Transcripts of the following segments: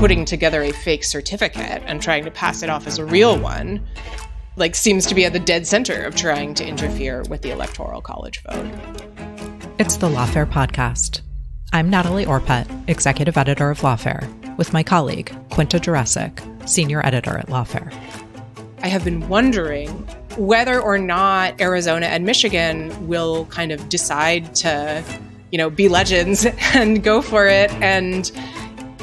putting together a fake certificate and trying to pass it off as a real one, like, seems to be at the dead center of trying to interfere with the Electoral College vote. It's the Lawfare podcast. I'm Natalie Orpett, executive editor of Lawfare, with my colleague, Quinta Jurecic, senior editor at Lawfare. I have been wondering whether or not Arizona and Michigan will kind of decide to, be legends and go for it and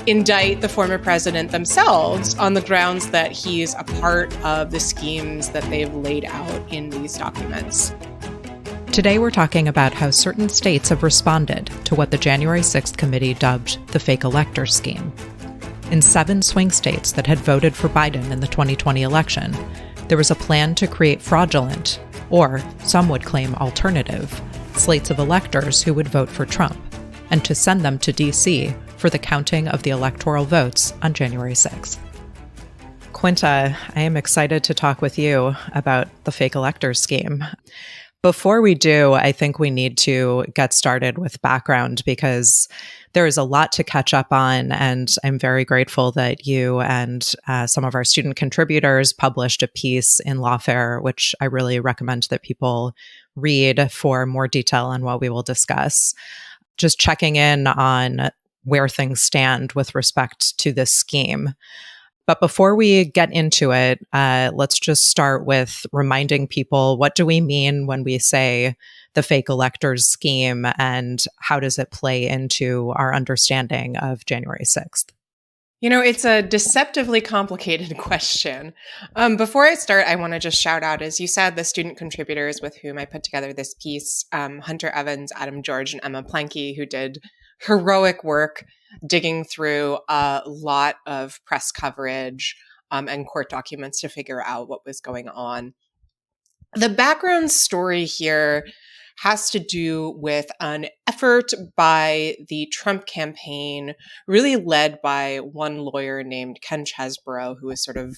indict the former president themselves on the grounds that he's a part of the schemes that they've laid out in these documents. Today we're talking about how certain states have responded to what the January 6th committee dubbed the fake electors scheme. In 7 swing states that had voted for Biden in the 2020 election, there was a plan to create fraudulent, or some would claim alternative, slates of electors who would vote for Trump, and to send them to D.C. for the counting of the electoral votes on January 6th. Quinta, I am excited to talk with you about the fake electors scheme. Before we do, I think we need to get started with background because there is a lot to catch up on, and I'm very grateful that you and some of our student contributors published a piece in Lawfare, which I really recommend that people read for more detail on what we will discuss. Just checking in on where things stand with respect to this scheme. But before we get into it, let's just start with reminding people, what do we mean when we say the fake electors scheme, and how does it play into our understanding of January 6th? It's a deceptively complicated question. Before I start, I want to just shout out, as you said, the student contributors with whom I put together this piece, Hunter Evans, Adam George, and Emma Planke, who did heroic work digging through a lot of press coverage and court documents to figure out what was going on. The background story here has to do with an effort by the Trump campaign, really led by one lawyer named Ken Chesborough, who was sort of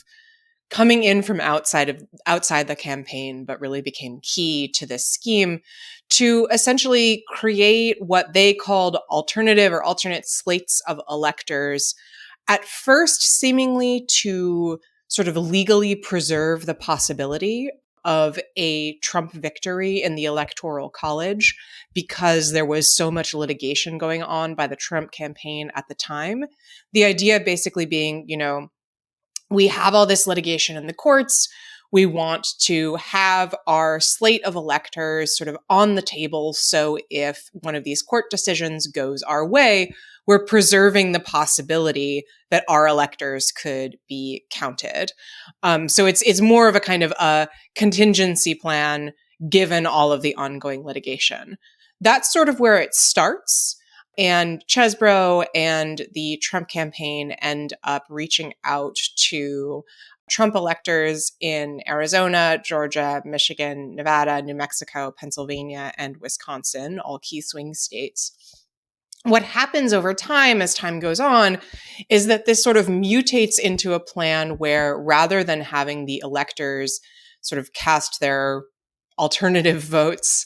coming in from outside the campaign, but really became key to this scheme to essentially create what they called alternative or alternate slates of electors, at first seemingly to sort of legally preserve the possibility of a Trump victory in the Electoral College, because there was so much litigation going on by the Trump campaign at the time. The idea basically being, we have all this litigation in the courts. We want to have our slate of electors sort of on the table. So if one of these court decisions goes our way, we're preserving the possibility that our electors could be counted. So it's more of a kind of a contingency plan given all of the ongoing litigation. That's sort of where it starts. And Chesborough and the Trump campaign end up reaching out to Trump electors in Arizona, Georgia, Michigan, Nevada, New Mexico, Pennsylvania, and Wisconsin, all key swing states. What happens over time, as time goes on, is that this sort of mutates into a plan where, rather than having the electors sort of cast their alternative votes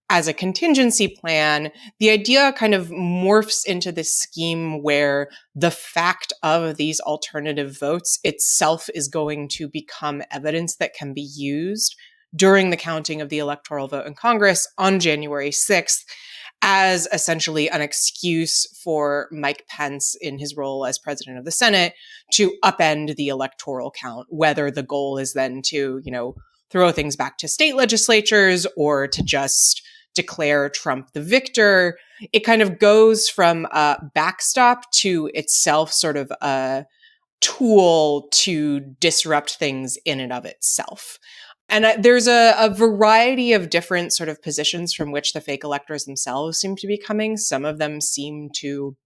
as a contingency plan, the idea kind of morphs into this scheme where the fact of these alternative votes itself is going to become evidence that can be used during the counting of the electoral vote in Congress on January 6th as essentially an excuse for Mike Pence, in his role as president of the Senate, to upend the electoral count, whether the goal is then to, throw things back to state legislatures or to just declare Trump the victor. It kind of goes from a backstop to itself sort of a tool to disrupt things in and of itself. And there's a variety of different sort of positions from which the fake electors themselves seem to be coming. Some of them seem to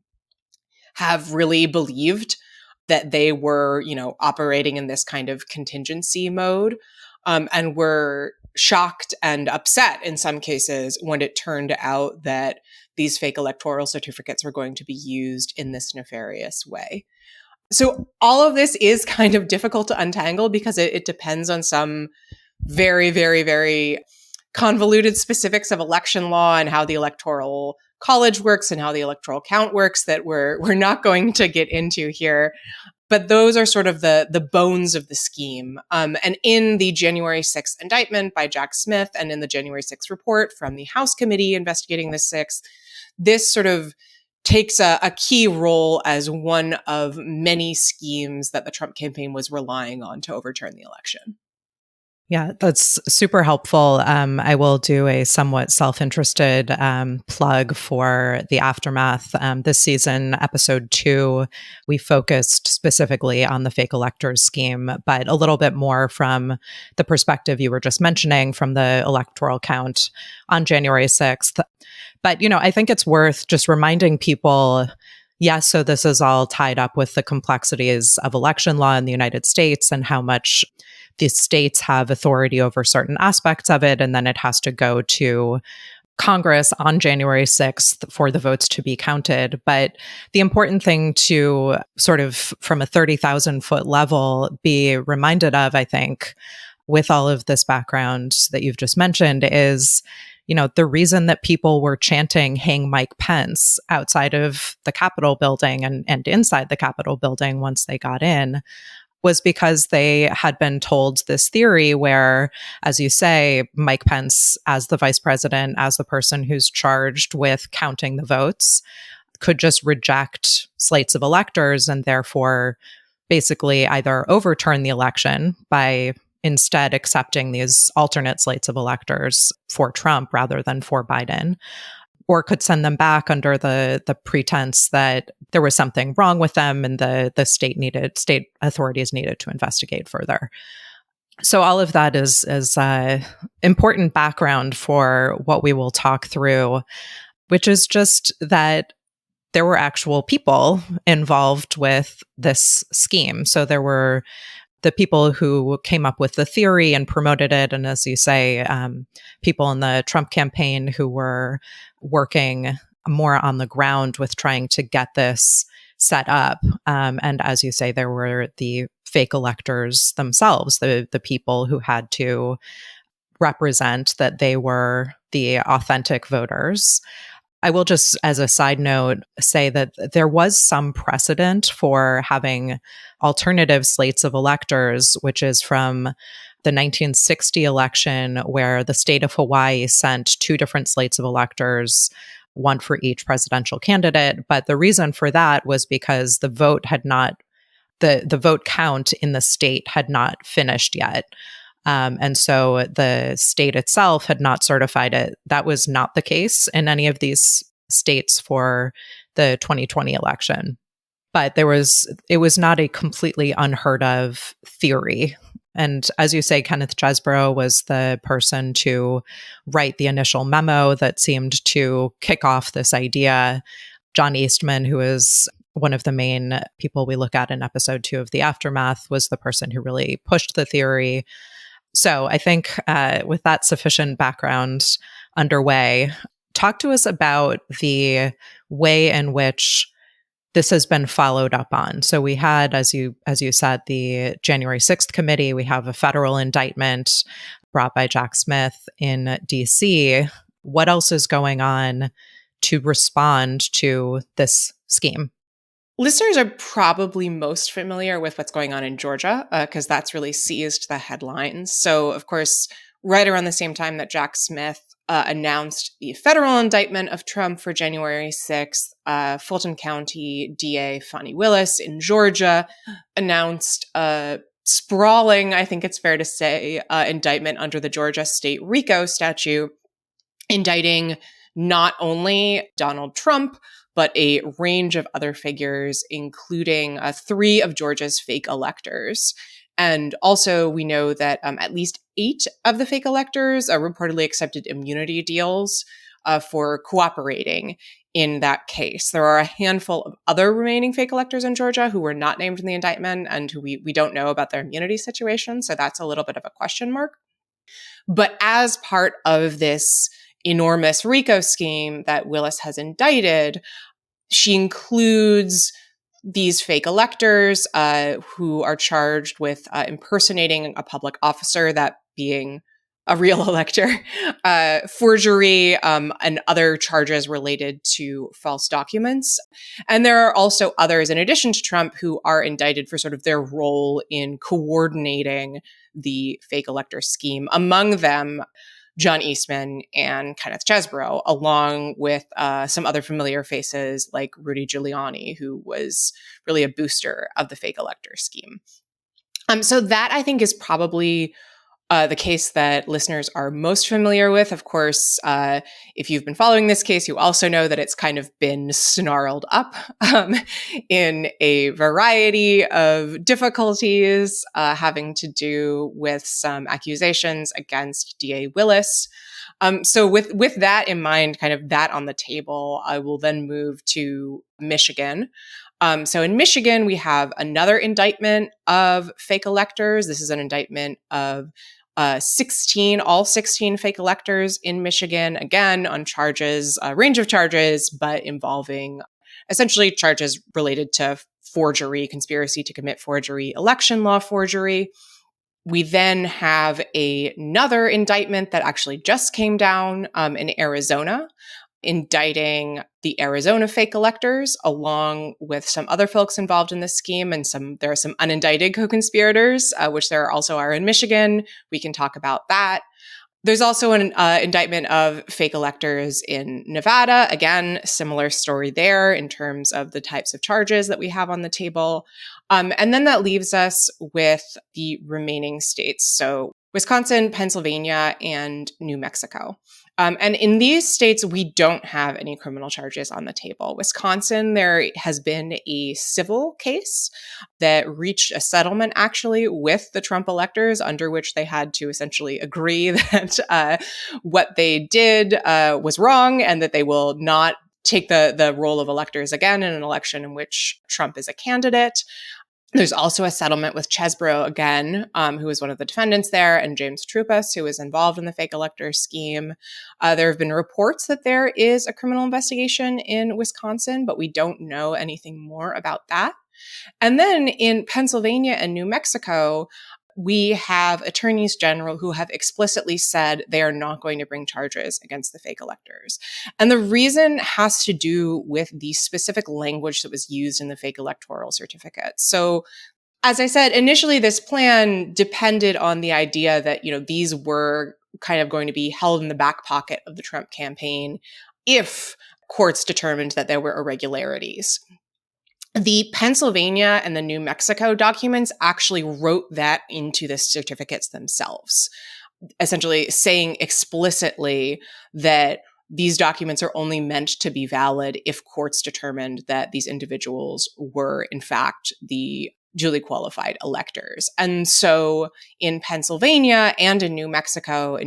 have really believed that they were, operating in this kind of contingency mode, and were shocked and upset in some cases when it turned out that these fake electoral certificates were going to be used in this nefarious way. So all of this is kind of difficult to untangle because it depends on some very, very, very convoluted specifics of election law and how the Electoral college works and how the electoral count works that we're not going to get into here. But those are sort of the bones of the scheme. And in the January 6th indictment by Jack Smith and in the January 6th report from the House committee investigating the 6th, this sort of takes a key role as one of many schemes that the Trump campaign was relying on to overturn the election. Yeah, that's super helpful. I will do a somewhat self-interested plug for the Aftermath. This season, episode 2, we focused specifically on the fake electors scheme, but a little bit more from the perspective you were just mentioning from the electoral count on January 6th. But, I think it's worth just reminding people, yes, so this is all tied up with the complexities of election law in the United States and how much the states have authority over certain aspects of it, and then it has to go to Congress on January 6th for the votes to be counted. But the important thing to sort of, from a 30,000-foot level, be reminded of, I think, with all of this background that you've just mentioned is, the reason that people were chanting "Hang Mike Pence" outside of the Capitol building and inside the Capitol building once they got in was because they had been told this theory where, as you say, Mike Pence, as the vice president, as the person who's charged with counting the votes, could just reject slates of electors and therefore basically either overturn the election by instead accepting these alternate slates of electors for Trump rather than for Biden, or could send them back under the pretense that there was something wrong with them and the state authorities needed to investigate further. So all of that is important background for what we will talk through, which is just that there were actual people involved with this scheme. So there were the people who came up with the theory and promoted it. And as you say, people in the Trump campaign who were working more on the ground with trying to get this set up. And as you say, there were the fake electors themselves, the people who had to represent that they were the authentic voters. I will just, as a side note, say that there was some precedent for having alternative slates of electors, which is from the 1960 election, where the state of Hawaii sent 2 different slates of electors, one for each presidential candidate. But the reason for that was because the vote count in the state had not finished yet. And so the state itself had not certified it. That was not the case in any of these states for the 2020 election. But it was not a completely unheard of theory. And as you say, Kenneth Chesbrough was the person to write the initial memo that seemed to kick off this idea. John Eastman, who is one of the main people we look at in episode 2 of The Aftermath, was the person who really pushed the theory. So I think with that sufficient background underway, talk to us about the way in which this has been followed up on. So we had, as you said, the January 6th committee. We have a federal indictment brought by Jack Smith in D.C. What else is going on to respond to this scheme? Listeners are probably most familiar with what's going on in Georgia because that's really seized the headlines. So, of course, right around the same time that Jack Smith announced the federal indictment of Trump for January 6th, Fulton County DA Fani Willis in Georgia announced a sprawling, I think it's fair to say, indictment under the Georgia state RICO statute, indicting not only Donald Trump, but a range of other figures, including 3 of Georgia's fake electors. And also, we know that at least 8 of the fake electors reportedly accepted immunity deals for cooperating in that case. There are a handful of other remaining fake electors in Georgia who were not named in the indictment and who we don't know about their immunity situation. So that's a little bit of a question mark. But as part of this enormous RICO scheme that Willis has indicted, she includes these fake electors who are charged with impersonating a public officer, that being a real elector, forgery, and other charges related to false documents. And there are also others, in addition to Trump, who are indicted for sort of their role in coordinating the fake elector scheme. Among them, John Eastman and Kenneth Chesebro, along with some other familiar faces like Rudy Giuliani, who was really a booster of the fake elector scheme. So that, I think, is probably the case that listeners are most familiar with. Of course, if you've been following this case, you also know that it's kind of been snarled up in a variety of difficulties having to do with some accusations against DA Willis. So with that in mind, kind of that on the table, I will then move to Michigan. So in Michigan, we have another indictment of fake electors. This is an indictment of all 16 fake electors in Michigan, again, on charges, a range of charges, but involving essentially charges related to forgery, conspiracy to commit forgery, election law forgery. We then have another indictment that actually just came down in Arizona, indicting the Arizona fake electors, along with some other folks involved in this scheme, and there are some unindicted co-conspirators, which there also are in Michigan. We can talk about that. There's also an indictment of fake electors in Nevada. Again, similar story there in terms of the types of charges that we have on the table. And then that leaves us with the remaining states. So Wisconsin, Pennsylvania, and New Mexico. And in these states, we don't have any criminal charges on the table. Wisconsin, there has been a civil case that reached a settlement actually with the Trump electors, under which they had to essentially agree that what they did was wrong and that they will not take the role of electors again in an election in which Trump is a candidate. There's also a settlement with Chesebro again, who was one of the defendants there, and James Troupas, who was involved in the fake elector scheme. There have been reports that there is a criminal investigation in Wisconsin, but we don't know anything more about that. And then in Pennsylvania and New Mexico, we have attorneys general who have explicitly said they are not going to bring charges against the fake electors. And the reason has to do with the specific language that was used in the fake electoral certificates. So, as I said, initially this plan depended on the idea that, these were kind of going to be held in the back pocket of the Trump campaign if courts determined that there were irregularities. The Pennsylvania and the New Mexico documents actually wrote that into the certificates themselves, essentially saying explicitly that these documents are only meant to be valid if courts determined that these individuals were, in fact, the duly qualified electors. And so in Pennsylvania and in New Mexico,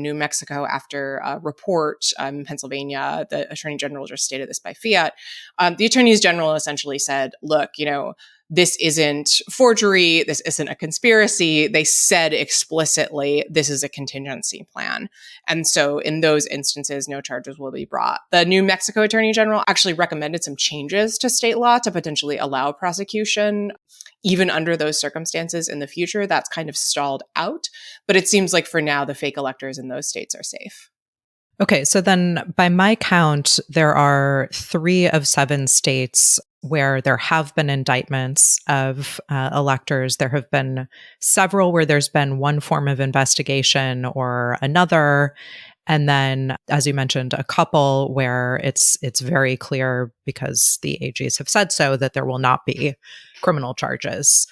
after a report, in Pennsylvania, the Attorney General just stated this by fiat, the Attorneys General essentially said, look, this isn't forgery, this isn't a conspiracy. They said explicitly, this is a contingency plan. And so in those instances, no charges will be brought. The New Mexico Attorney General actually recommended some changes to state law to potentially allow prosecution even under those circumstances in the future. That's kind of stalled out. But it seems like for now, the fake electors in those states are safe. Okay, so then by my count, there are 3 of 7 states where there have been indictments of electors. There have been several where there's been one form of investigation or another. And then, as you mentioned, a couple where it's very clear because the AGs have said so that there will not be criminal charges.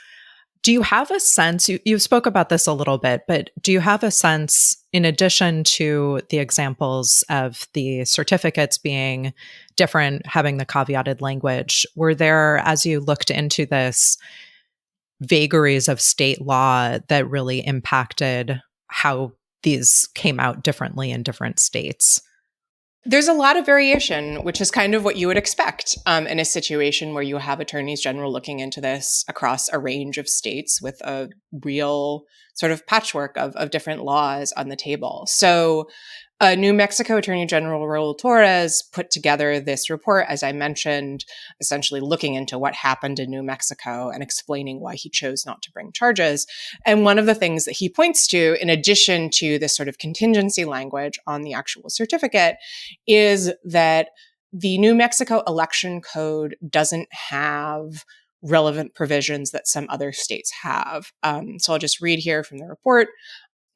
Do you have a sense, you spoke about this a little bit, but do you have a sense, in addition to the examples of the certificates being different, having the caveated language, were there, as you looked into this, vagaries of state law that really impacted how these came out differently in different states? There's a lot of variation, which is kind of what you would expect in a situation where you have attorneys general looking into this across a range of states with a real sort of patchwork of different laws on the table. So New Mexico Attorney General Raul Torres put together this report, as I mentioned, essentially looking into what happened in New Mexico and explaining why he chose not to bring charges. And one of the things that he points to, in addition to this sort of contingency language on the actual certificate, is that the New Mexico election code doesn't have relevant provisions that some other states have. So I'll just read here from the report.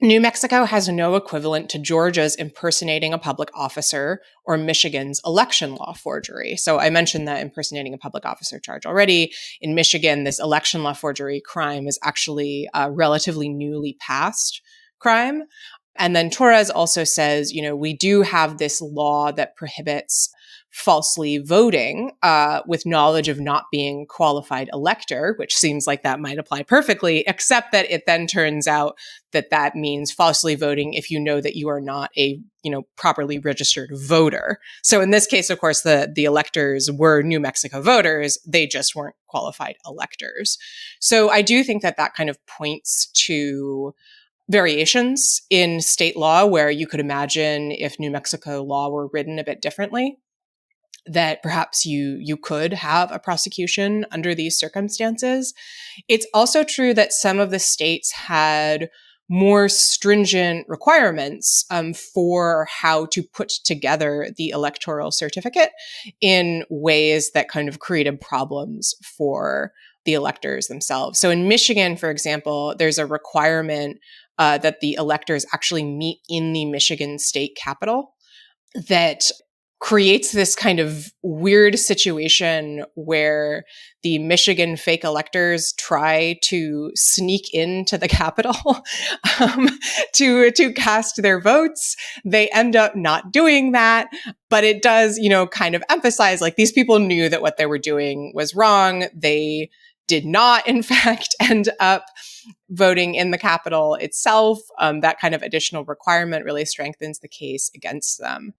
New Mexico has no equivalent to Georgia's impersonating a public officer or Michigan's election law forgery. So I mentioned the impersonating a public officer charge already. In Michigan, this election law forgery crime is actually a relatively newly passed crime. And then Torres also says, we do have this law that prohibits falsely voting with knowledge of not being qualified elector, which seems like that might apply perfectly, except that it then turns out that that means falsely voting if you know that you are not a properly registered voter. So in this case, of course, the electors were New Mexico voters. They just weren't qualified electors. So I do think that kind of points to variations in state law where you could imagine if New Mexico law were written a bit differently, that perhaps you could have a prosecution under these circumstances. It's also true that some of the states had more stringent requirements for how to put together the electoral certificate in ways that kind of created problems for the electors themselves. So in Michigan, for example, there's a requirement that the electors actually meet in the Michigan state capitol that creates this kind of weird situation where the Michigan fake electors try to sneak into the Capitol to cast their votes. They end up not doing that, but it does, kind of emphasize like these people knew that what they were doing was wrong. They did not, in fact, end up voting in the Capitol itself. That kind of additional requirement really strengthens the case against them.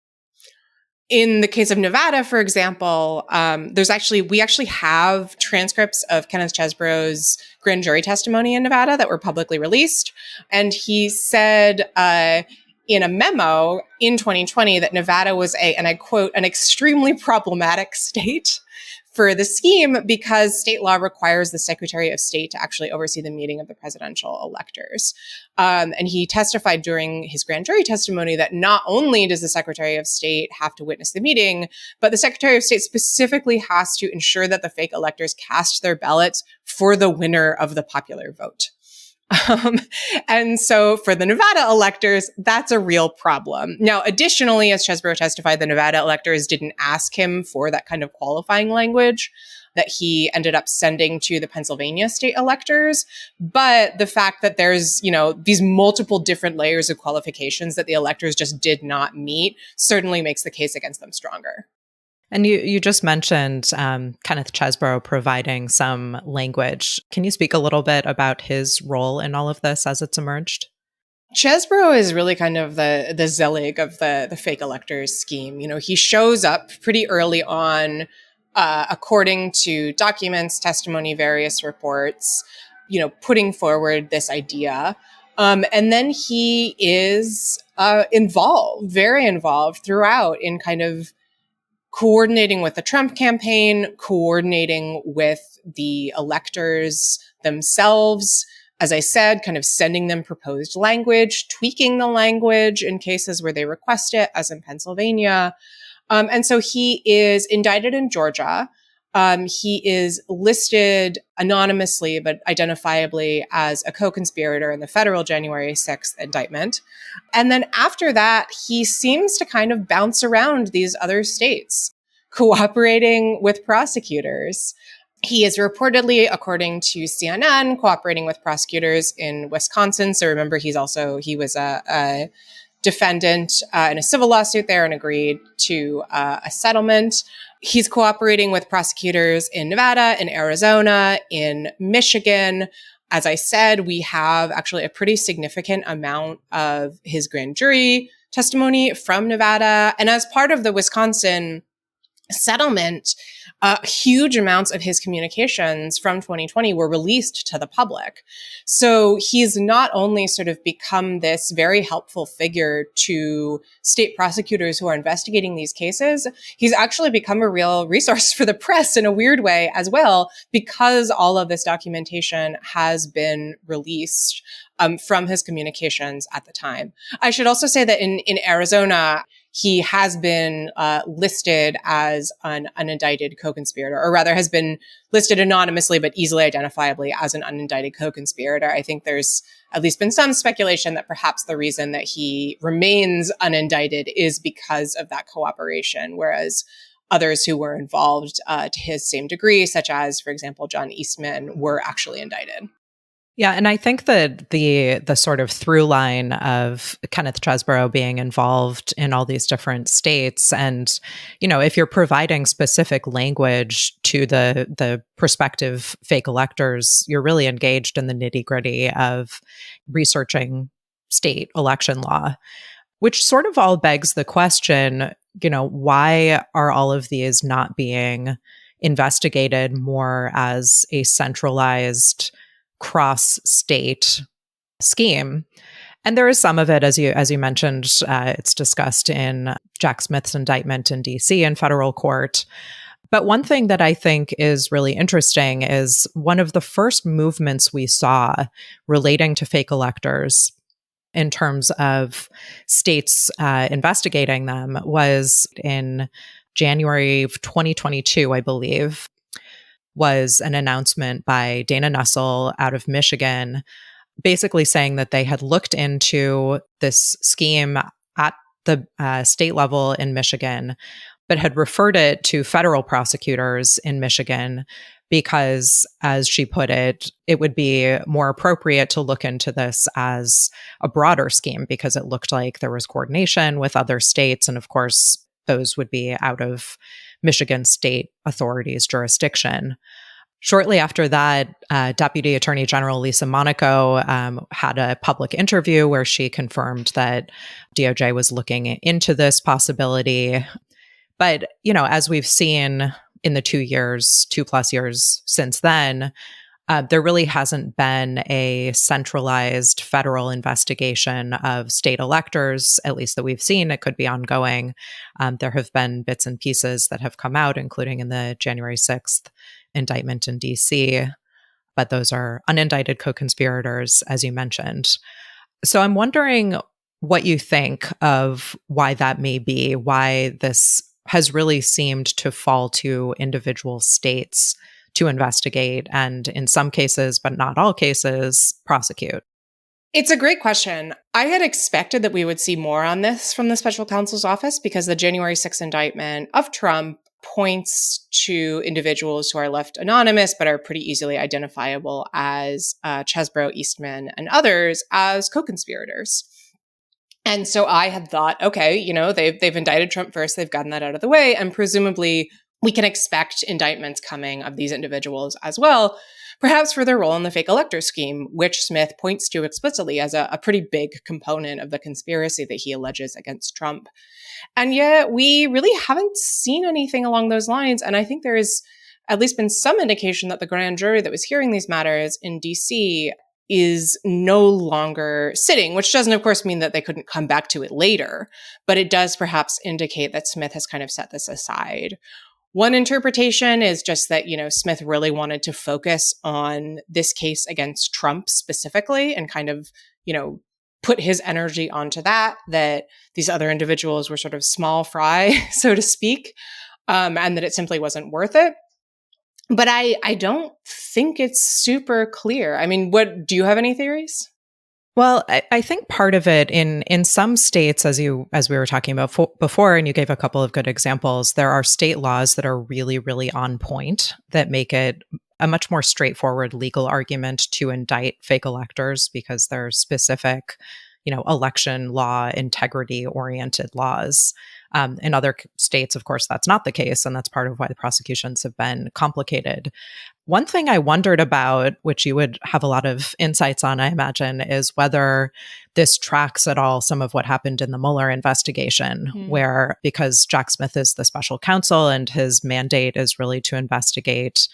In the case of Nevada, for example, we actually have transcripts of Kenneth Chesebro's grand jury testimony in Nevada that were publicly released. And he said in a memo in 2020 that Nevada was and I quote, an extremely problematic state for the scheme because state law requires the Secretary of State to actually oversee the meeting of the presidential electors. And he testified during his grand jury testimony that not only does the Secretary of State have to witness the meeting, but the Secretary of State specifically has to ensure that the fake electors cast their ballots for the winner of the popular vote. And so for the Nevada electors, that's a real problem. Now, additionally, as Chesebro testified, the Nevada electors didn't ask him for that kind of qualifying language that he ended up sending to the Pennsylvania state electors. But the fact that there's, these multiple different layers of qualifications that the electors just did not meet certainly makes the case against them stronger. And you just mentioned Kenneth Chesebro providing some language. Can you speak a little bit about his role in all of this as it's emerged? Chesebro is really kind of the Zelig of the fake electors scheme. He shows up pretty early on, according to documents, testimony, various reports, putting forward this idea. And then he is very involved throughout in kind of coordinating with the Trump campaign, coordinating with the electors themselves. As I said, kind of sending them proposed language, tweaking the language in cases where they request it, as in Pennsylvania. And so he is indicted in Georgia. He is listed anonymously, but identifiably as a co-conspirator in the federal January 6th indictment. And then after that, he seems to kind of bounce around these other states, cooperating with prosecutors. He is reportedly, according to CNN, cooperating with prosecutors in Wisconsin. So remember, he was a defendant in a civil lawsuit there and agreed to a settlement. He's cooperating with prosecutors in Nevada, in Arizona, in Michigan. As I said, we have actually a pretty significant amount of his grand jury testimony from Nevada. And as part of the Wisconsin settlement, huge amounts of his communications from 2020 were released to the public. So he's not only sort of become this very helpful figure to state prosecutors who are investigating these cases, he's actually become a real resource for the press in a weird way as well, because all of this documentation has been released from his communications at the time. I should also say that in Arizona, he has been listed as an unindicted co-conspirator, or rather has been listed anonymously but easily identifiably as an unindicted co-conspirator. I think there's at least been some speculation that perhaps the reason that he remains unindicted is because of that cooperation, whereas others who were involved to his same degree, such as, for example, John Eastman, were actually indicted. Yeah, and I think that the sort of through line of Kenneth Chesborough being involved in all these different states, and if you're providing specific language to the prospective fake electors, you're really engaged in the nitty-gritty of researching state election law, which sort of all begs the question, why are all of these not being investigated more as a centralized cross-state scheme? And there is some of it, as you mentioned, it's discussed in Jack Smith's indictment in DC in federal court. But one thing that I think is really interesting is one of the first movements we saw relating to fake electors in terms of states investigating them was in January of 2022, I believe, was an announcement by Dana Nussel out of Michigan, basically saying that they had looked into this scheme at the state level in Michigan, but had referred it to federal prosecutors in Michigan because, as she put it, it would be more appropriate to look into this as a broader scheme because it looked like there was coordination with other states. And of course, those would be out of Michigan state authorities' jurisdiction. Shortly after that, Deputy Attorney General Lisa Monaco had a public interview where she confirmed that DOJ was looking into this possibility. But, as we've seen in the 2+ years since then, there really hasn't been a centralized federal investigation of state electors, at least that we've seen. It could be ongoing. There have been bits and pieces that have come out, including in the January 6th indictment in DC, but those are unindicted co-conspirators, as you mentioned. So I'm wondering what you think of why that may be, why this has really seemed to fall to individual states to investigate and, in some cases, but not all cases, prosecute. It's a great question. I had expected that we would see more on this from the special counsel's office because the January 6th indictment of Trump points to individuals who are left anonymous but are pretty easily identifiable as Chesborough, Eastman, and others as co-conspirators. And so I had thought, okay, they've indicted Trump first, they've gotten that out of the way, and presumably we can expect indictments coming of these individuals as well, perhaps for their role in the fake elector scheme, which Smith points to explicitly as a pretty big component of the conspiracy that he alleges against Trump. And yet we really haven't seen anything along those lines. And I think there has at least been some indication that the grand jury that was hearing these matters in DC is no longer sitting, which doesn't, of course, mean that they couldn't come back to it later. But it does perhaps indicate that Smith has kind of set this aside. One interpretation is just that, Smith really wanted to focus on this case against Trump specifically and kind of, put his energy onto that these other individuals were sort of small fry, so to speak, and that it simply wasn't worth it. But I don't think it's super clear. I mean, do you have any theories? Well, I think part of it in some states, as we were talking about before, and you gave a couple of good examples, there are state laws that are really, really on point that make it a much more straightforward legal argument to indict fake electors because they're specific, election law integrity oriented laws. In other states, of course, that's not the case, and that's part of why the prosecutions have been complicated. One thing I wondered about, which you would have a lot of insights on, I imagine, is whether this tracks at all some of what happened in the Mueller investigation, where because Jack Smith is the special counsel and his mandate is really to investigate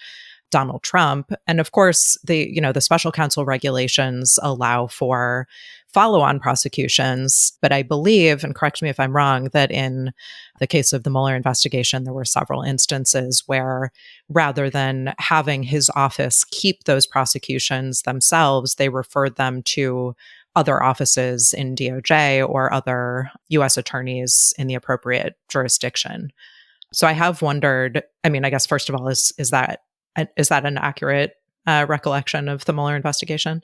Donald Trump. And of course, the special counsel regulations allow for follow-on prosecutions. But I believe, and correct me if I'm wrong, that in the case of the Mueller investigation, there were several instances where rather than having his office keep those prosecutions themselves, they referred them to other offices in DOJ or other US attorneys in the appropriate jurisdiction. So I have wondered, I mean, I guess first of all, is that an accurate recollection of the Mueller investigation?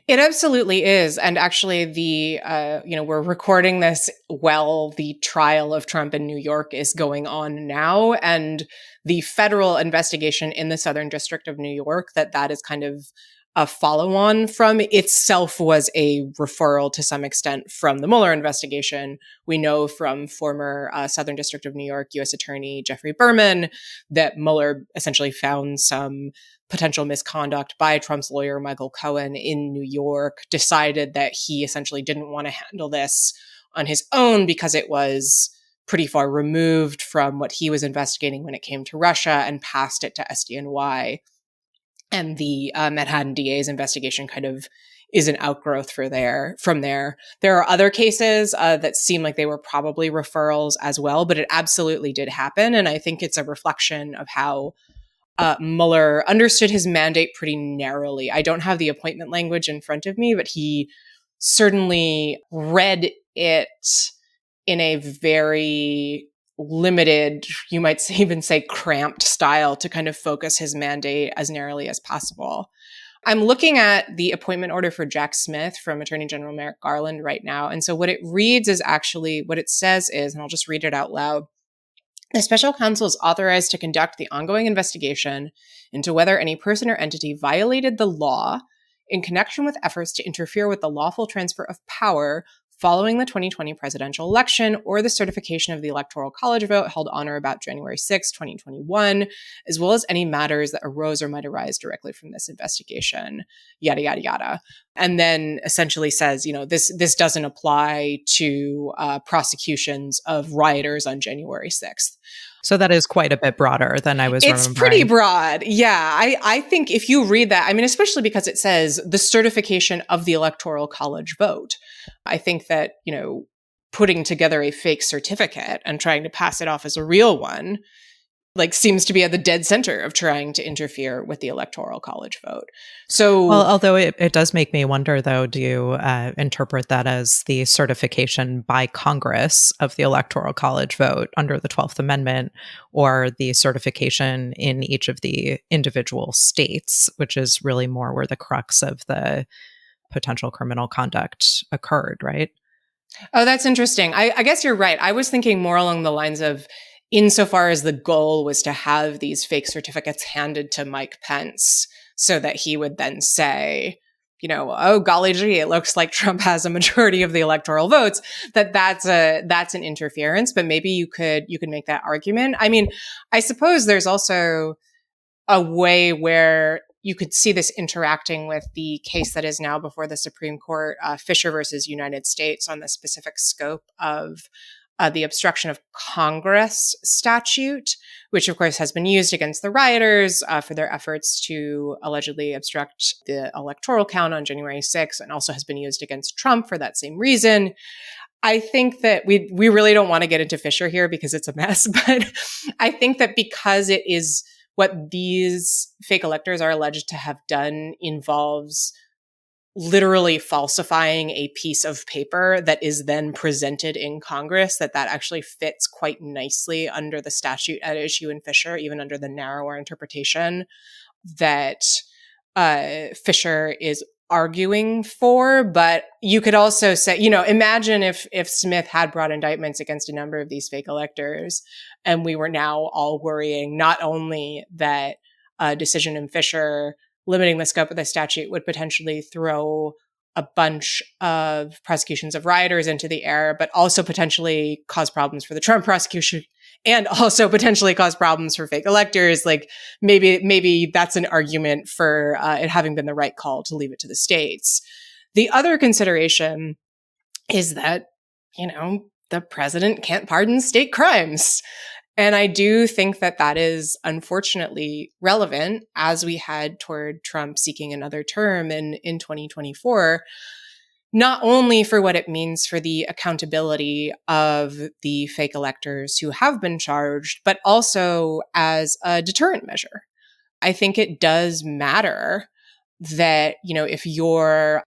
It absolutely is. And actually, we're recording this while the trial of Trump in New York is going on now. And the federal investigation in the Southern District of New York, that is kind of a follow-on from itself was a referral to some extent from the Mueller investigation. We know from former Southern District of New York U.S. Attorney Jeffrey Berman that Mueller essentially found some potential misconduct by Trump's lawyer, Michael Cohen, in New York, decided that he essentially didn't want to handle this on his own because it was pretty far removed from what he was investigating when it came to Russia, and passed it to SDNY. And the Manhattan DA's investigation kind of is an outgrowth from there. There are other cases that seem like they were probably referrals as well, but it absolutely did happen. And I think it's a reflection of how Mueller understood his mandate pretty narrowly. I don't have the appointment language in front of me, but he certainly read it in a very limited, you might even say cramped style to kind of focus his mandate as narrowly as possible. I'm looking at the appointment order for Jack Smith from Attorney General Merrick Garland right now. And so what it reads is actually, what it says is, and I'll just read it out loud, the special counsel is authorized to conduct the ongoing investigation into whether any person or entity violated the law in connection with efforts to interfere with the lawful transfer of power following the 2020 presidential election or the certification of the Electoral College vote held on or about January 6, 2021, as well as any matters that arose or might arise directly from this investigation, yada, yada, yada. And then essentially says, this doesn't apply to prosecutions of rioters on January 6th. So that is quite a bit broader than I was remembering. It's pretty broad. Yeah. I think if you read that, I mean, especially because it says the certification of the Electoral College vote, I think that, putting together a fake certificate and trying to pass it off as a real one, seems to be at the dead center of trying to interfere with the Electoral College vote. So, well, although it does make me wonder, though, do you interpret that as the certification by Congress of the Electoral College vote under the 12th Amendment, or the certification in each of the individual states, which is really more where the crux of the potential criminal conduct occurred, right? Oh, that's interesting. I guess you're right. I was thinking more along the lines of, insofar as the goal was to have these fake certificates handed to Mike Pence so that he would then say, oh, golly gee, it looks like Trump has a majority of the electoral votes, that's an interference. But maybe you could make that argument. I mean, I suppose there's also a way where you could see this interacting with the case that is now before the Supreme Court, Fisher versus United States, on the specific scope of the obstruction of Congress statute, which of course has been used against the rioters for their efforts to allegedly obstruct the electoral count on January 6th, and also has been used against Trump for that same reason. I think that we really don't want to get into Fisher here because it's a mess, but I think that because it is what these fake electors are alleged to have done involves literally falsifying a piece of paper that is then presented in Congress, that actually fits quite nicely under the statute at issue in Fisher, even under the narrower interpretation that Fisher is arguing for. But you could also say, imagine if Smith had brought indictments against a number of these fake electors, and we were now all worrying not only that a decision in Fisher limiting the scope of the statute would potentially throw a bunch of prosecutions of rioters into the air, but also potentially cause problems for the Trump prosecution and also potentially cause problems for fake electors. Like maybe that's an argument for it having been the right call to leave it to the states. The other consideration is that, the president can't pardon state crimes. And I do think that that is unfortunately relevant as we head toward Trump seeking another term in 2024, not only for what it means for the accountability of the fake electors who have been charged, but also as a deterrent measure. I think it does matter that, if you're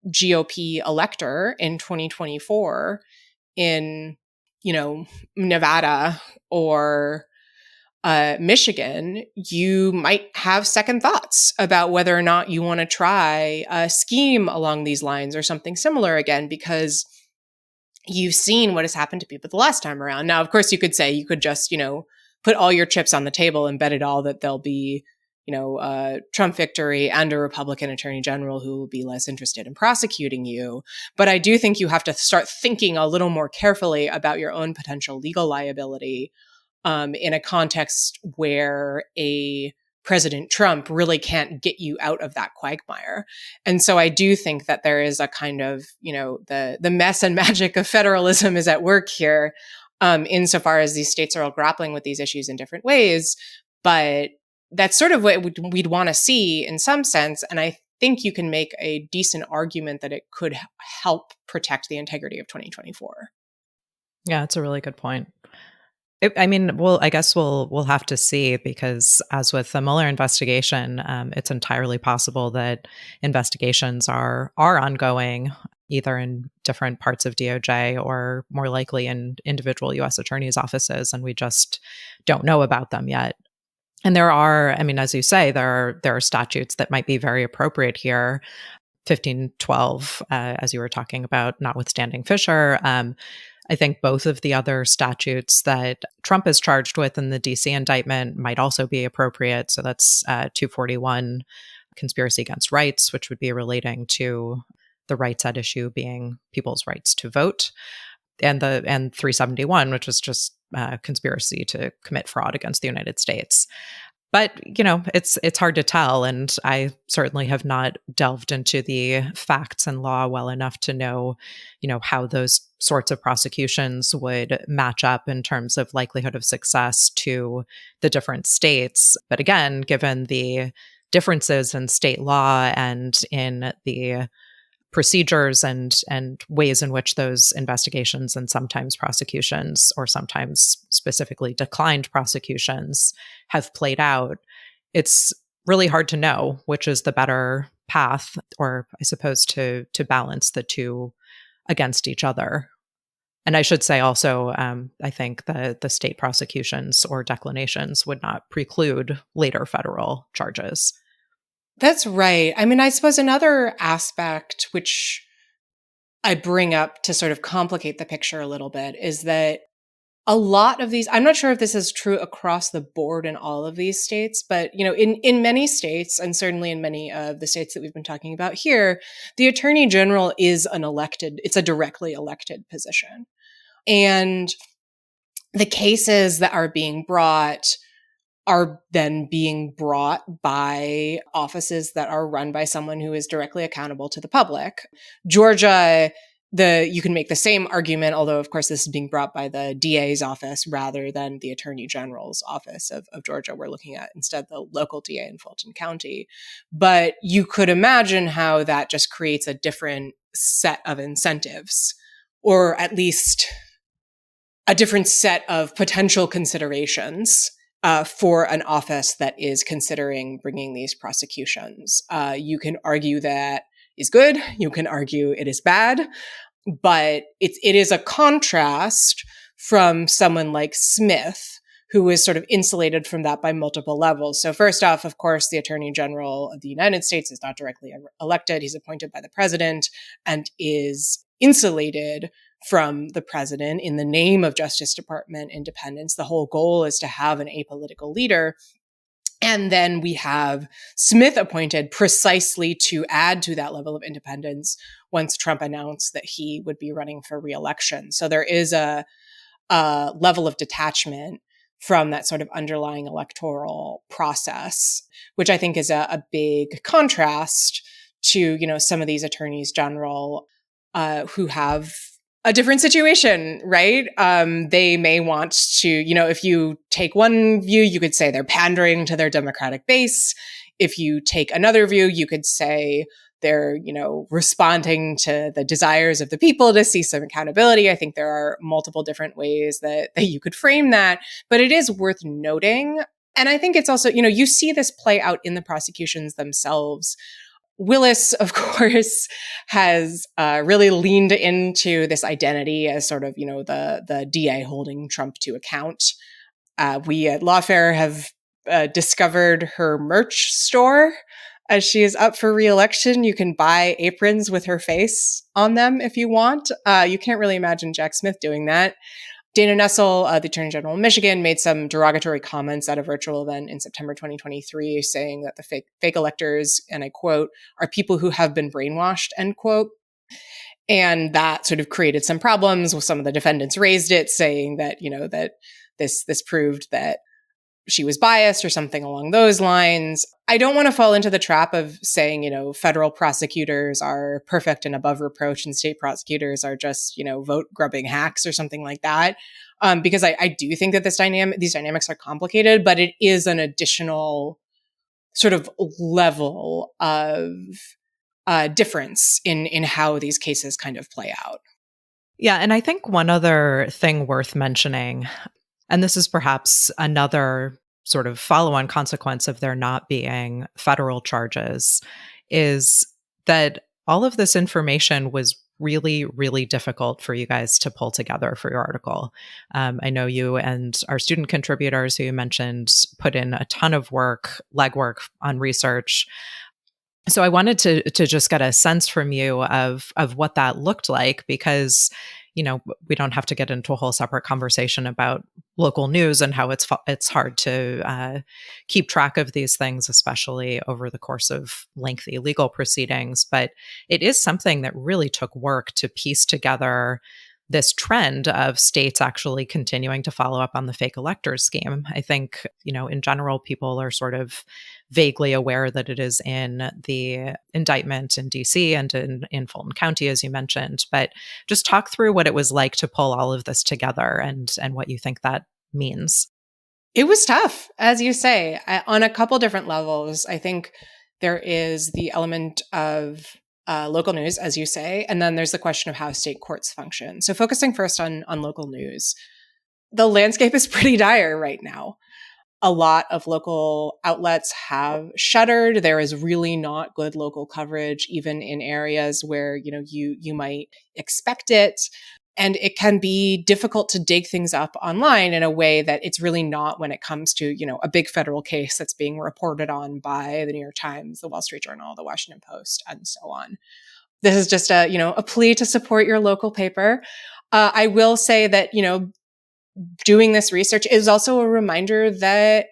GOP elector in 2024 in, Nevada or Michigan, you might have second thoughts about whether or not you want to try a scheme along these lines or something similar again, because you've seen what has happened to people the last time around. Now, of course, you could say you could just, put all your chips on the table and bet it all that there'll be Trump victory and a Republican attorney general who will be less interested in prosecuting you. But I do think you have to start thinking a little more carefully about your own potential legal liability in a context where a President Trump really can't get you out of that quagmire. And so I do think that there is a kind of, the mess and magic of federalism is at work here, insofar as these states are all grappling with these issues in different ways. But that's sort of what we'd want to see in some sense. And I think you can make a decent argument that it could help protect the integrity of 2024. Yeah, it's a really good point. I guess we'll have to see, because as with the Mueller investigation, it's entirely possible that investigations are ongoing, either in different parts of DOJ or more likely in individual U.S. attorneys' offices, and we just don't know about them yet. And there are, as you say, there are statutes that might be very appropriate here. 1512, as you were talking about, notwithstanding Fisher. I think both of the other statutes that Trump is charged with in the DC indictment might also be appropriate. So that's 241, conspiracy against rights, which would be relating to the rights at issue being people's rights to vote, and 371, which was just conspiracy to commit fraud against the United States. But, it's hard to tell. And I certainly have not delved into the facts and law well enough to know, how those sorts of prosecutions would match up in terms of likelihood of success to the different states. But again, given the differences in state law and in the procedures and ways in which those investigations and sometimes prosecutions, or sometimes specifically declined prosecutions, have played out, it's really hard to know which is the better path, or I suppose to balance the two against each other. And I should say also, I think the state prosecutions or declinations would not preclude later federal charges. That's right. I suppose another aspect which I bring up to sort of complicate the picture a little bit is that a lot of these, I'm not sure if this is true across the board in all of these states, but, in many states, and certainly in many of the states that we've been talking about here, the attorney general is it's a directly elected position. And the cases that are being brought are then being brought by offices that are run by someone who is directly accountable to the public. Georgia, you can make the same argument, although of course this is being brought by the DA's office rather than the Attorney General's office of Georgia. We're looking at instead the local DA in Fulton County. But you could imagine how that just creates a different set of incentives, or at least a different set of potential considerations for an office that is considering bringing these prosecutions. You can argue that is good. You can argue it is bad, but it is a contrast from someone like Smith, who is sort of insulated from that by multiple levels. So first off, of course, the Attorney General of the United States is not directly elected. He's appointed by the president and is insulated from the president in the name of Justice Department independence. The whole goal is to have an apolitical leader. And then we have Smith appointed precisely to add to that level of independence once Trump announced that he would be running for re-election. So there is a level of detachment from that sort of underlying electoral process, which I think is a big contrast to, some of these attorneys general who have a different situation, right? They may want to, if you take one view, you could say they're pandering to their Democratic base. If you take another view, you could say they're, responding to the desires of the people to see some accountability. I think there are multiple different ways that you could frame that, but it is worth noting. And I think it's also, you see this play out in the prosecutions themselves. Willis, of course, has really leaned into this identity as sort of, the DA holding Trump to account. We at Lawfare have discovered her merch store. As she is up for re-election, you can buy aprons with her face on them if you want. You can't really imagine Jack Smith doing that. Dana Nessel, the Attorney General of Michigan, made some derogatory comments at a virtual event in September 2023, saying that the fake electors, and I quote, are people who have been brainwashed, end quote. And that sort of created some problems with some of the defendants raised it, saying that, that this proved that she was biased or something along those lines. I don't want to fall into the trap of saying, federal prosecutors are perfect and above reproach and state prosecutors are just, vote grubbing hacks or something like that. Because I do think that these dynamics are complicated, but it is an additional sort of level of difference in how these cases kind of play out. Yeah, and I think one other thing worth mentioning, and this is perhaps another sort of follow-on consequence of there not being federal charges, is that all of this information was really, really difficult for you guys to pull together for your article. I know you and our student contributors who you mentioned put in a ton of work, legwork on research. So I wanted to just get a sense from you of what that looked like, because we don't have to get into a whole separate conversation about local news and how it's hard to keep track of these things, especially over the course of lengthy legal proceedings. But it is something that really took work to piece together this trend of states actually continuing to follow up on the fake electors scheme. I think, in general, people are sort of vaguely aware that it is in the indictment in DC and in Fulton County, as you mentioned. But just talk through what it was like to pull all of this together and what you think that means. It was tough, as you say, on a couple different levels. I think there is the element of local news, as you say, and then there's the question of how state courts function. So focusing first on local news, the landscape is pretty dire right now. A lot of local outlets have shuttered. There is really not good local coverage, even in areas where, you might expect it. And it can be difficult to dig things up online in a way that it's really not when it comes to, a big federal case that's being reported on by the New York Times, the Wall Street Journal, the Washington Post, and so on. This is just a plea to support your local paper. I will say that, doing this research is also a reminder that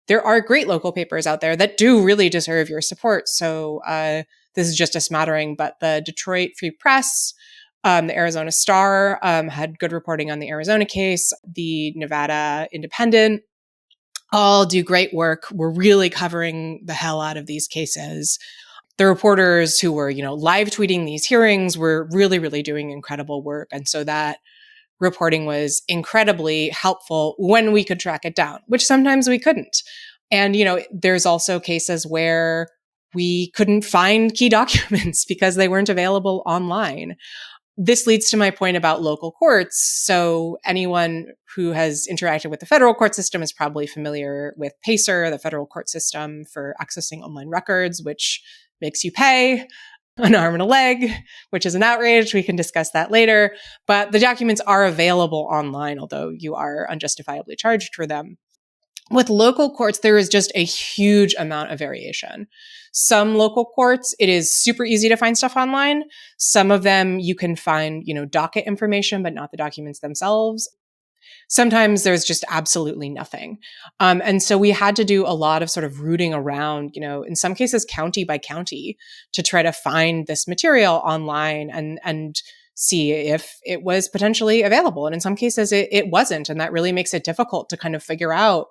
there are great local papers out there that do really deserve your support. So this is just a smattering, but the Detroit Free Press, the Arizona Star had good reporting on the Arizona case, the Nevada Independent, all do great work. We're really covering the hell out of these cases. The reporters who were, live tweeting these hearings were really, really doing incredible work. And so that reporting was incredibly helpful when we could track it down, which sometimes we couldn't. And, there's also cases where we couldn't find key documents because they weren't available online. This leads to my point about local courts. So anyone who has interacted with the federal court system is probably familiar with PACER, the federal court system for accessing online records, which makes you pay an arm and a leg, which is an outrage. We can discuss that later. But the documents are available online, although you are unjustifiably charged for them. With local courts, there is just a huge amount of variation. Some local courts, it is super easy to find stuff online. Some of them you can find, docket information, but not the documents themselves. Sometimes there's just absolutely nothing. And so we had to do a lot of sort of rooting around, in some cases, county by county to try to find this material online and see if it was potentially available. And in some cases, it wasn't. And that really makes it difficult to kind of figure out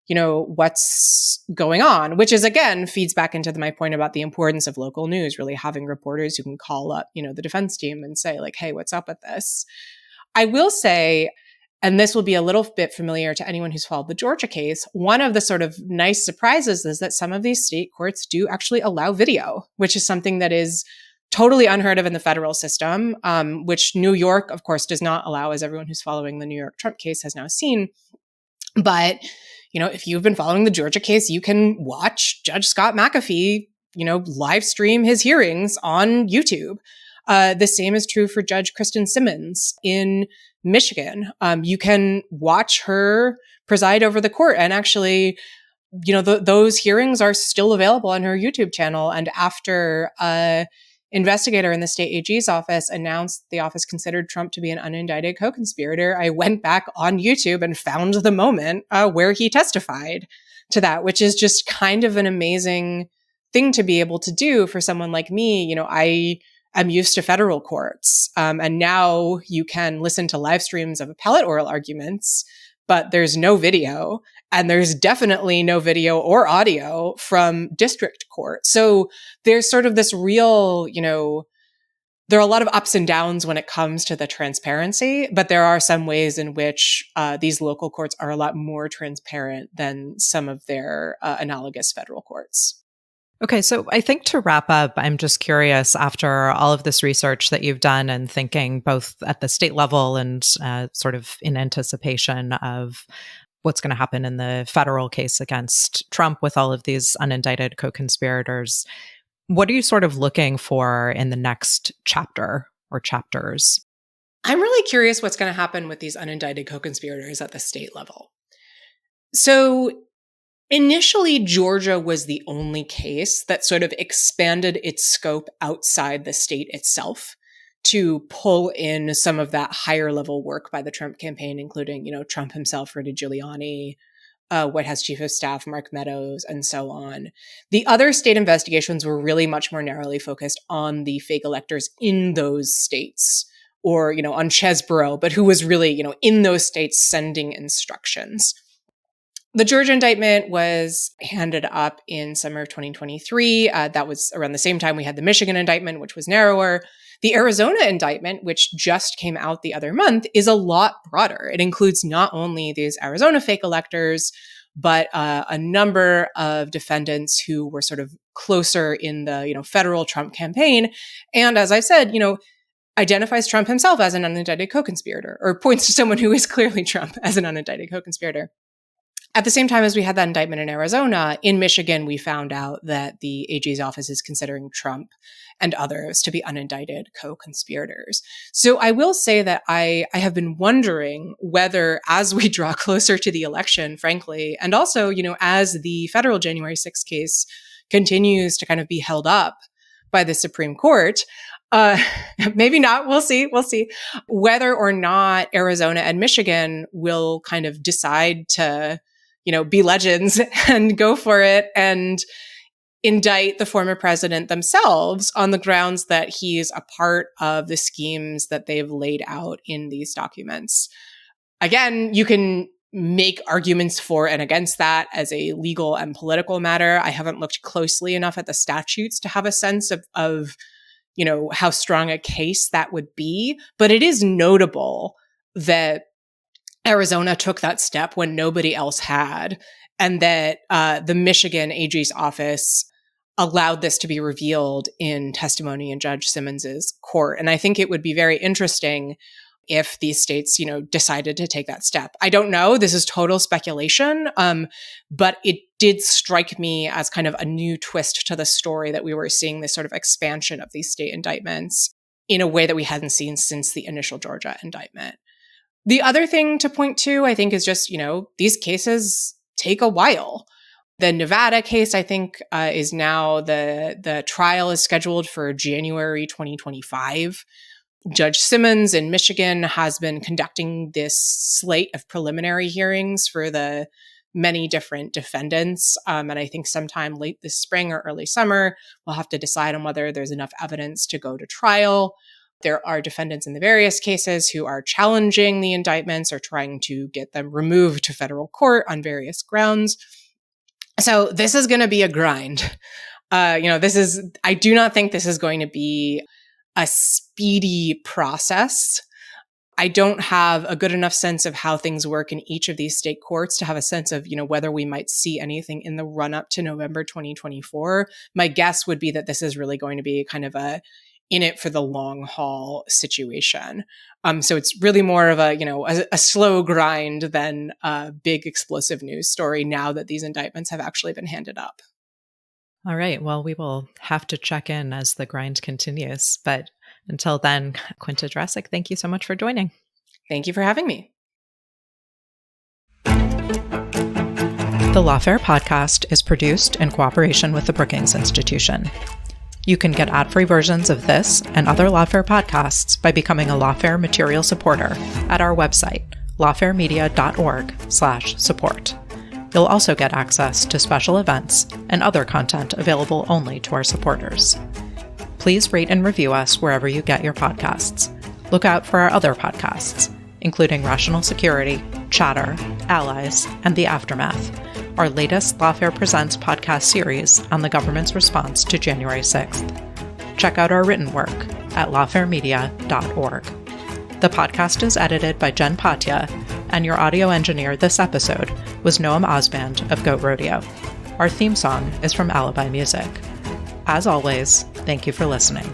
what's going on, which is, again, feeds back into my point about the importance of local news, really having reporters who can call up, the defense team and say, like, hey, what's up with this? I will say, and this will be a little bit familiar to anyone who's followed the Georgia case, one of the sort of nice surprises is that some of these state courts do actually allow video, which is something that is totally unheard of in the federal system, which New York, of course, does not allow, as everyone who's following the New York Trump case has now seen. But if you've been following the Georgia case, you can watch Judge Scott McAfee, live stream his hearings on YouTube. The same is true for Judge Kristen Simmons in Michigan. You can watch her preside over the court, and actually, those hearings are still available on her YouTube channel. And after investigator in the state AG's office announced the office considered Trump to be an unindicted co-conspirator, I went back on YouTube and found the moment where he testified to that, which is just kind of an amazing thing to be able to do for someone like me. I'm used to federal courts, and now you can listen to live streams of appellate oral arguments, but there's no video, and there's definitely no video or audio from district court. So there's sort of this real, there are a lot of ups and downs when it comes to the transparency, but there are some ways in which these local courts are a lot more transparent than some of their analogous federal courts. Okay, so I think to wrap up, I'm just curious, after all of this research that you've done and thinking both at the state level and sort of in anticipation of what's going to happen in the federal case against Trump with all of these unindicted co-conspirators, what are you sort of looking for in the next chapter or chapters? I'm really curious what's going to happen with these unindicted co-conspirators at the state level. So initially, Georgia was the only case that sort of expanded its scope outside the state itself to pull in some of that higher level work by the Trump campaign, including, Trump himself, Rudy Giuliani, White House Chief of Staff Mark Meadows, and so on. The other state investigations were really much more narrowly focused on the fake electors in those states, or, on Chesborough, but who was really, in those states sending instructions. The Georgia indictment was handed up in summer of 2023. That was around the same time we had the Michigan indictment, which was narrower. The Arizona indictment, which just came out the other month, is a lot broader. It includes not only these Arizona fake electors, but a number of defendants who were sort of closer in the federal Trump campaign. And as I said, identifies Trump himself as an unindicted co-conspirator, or points to someone who is clearly Trump as an unindicted co-conspirator. At the same time as we had that indictment in Arizona, in Michigan, we found out that the AG's office is considering Trump and others to be unindicted co-conspirators. So I will say that I have been wondering whether, as we draw closer to the election, frankly, and also, as the federal January 6th case continues to kind of be held up by the Supreme Court, maybe not. We'll see. Whether or not Arizona and Michigan will kind of decide to be legends and go for it and indict the former president themselves on the grounds that he's a part of the schemes that they've laid out in these documents. Again, you can make arguments for and against that as a legal and political matter. I haven't looked closely enough at the statutes to have a sense of how strong a case that would be. But it is notable that Arizona took that step when nobody else had, and that the Michigan AG's office allowed this to be revealed in testimony in Judge Simmons's court. And I think it would be very interesting if these states, decided to take that step. I don't know. This is total speculation. But it did strike me as kind of a new twist to the story that we were seeing this sort of expansion of these state indictments in a way that we hadn't seen since the initial Georgia indictment. The other thing to point to, I think, is just, these cases take a while. The Nevada case, I think, is now the trial is scheduled for January 2025. Judge Simmons in Michigan has been conducting this slate of preliminary hearings for the many different defendants. And I think sometime late this spring or early summer, we'll have to decide on whether there's enough evidence to go to trial. There are defendants in the various cases who are challenging the indictments or trying to get them removed to federal court on various grounds. So this is going to be a grind. I do not think this is going to be a speedy process. I don't have a good enough sense of how things work in each of these state courts to have a sense of, whether we might see anything in the run up to November 2024. My guess would be that this is really going to be kind of a in it for the long haul situation. So it's really more of a slow grind than a big explosive news story now that these indictments have actually been handed up. All right. Well, we will have to check in as the grind continues. But until then, Quinta Jurecic, thank you so much for joining. Thank you for having me. The Lawfare podcast is produced in cooperation with the Brookings Institution. You can get ad-free versions of this and other Lawfare podcasts by becoming a Lawfare material supporter at our website, lawfaremedia.org/support. You'll also get access to special events and other content available only to our supporters. Please rate and review us wherever you get your podcasts. Look out for our other podcasts, including Rational Security, Chatter, Allies, and The Aftermath, our latest Lawfare Presents podcast series on the government's response to January 6th. Check out our written work at lawfaremedia.org. The podcast is edited by Jen Patja, and your audio engineer this episode was Noam Osband of Goat Rodeo. Our theme song is from Alibi Music. As always, thank you for listening.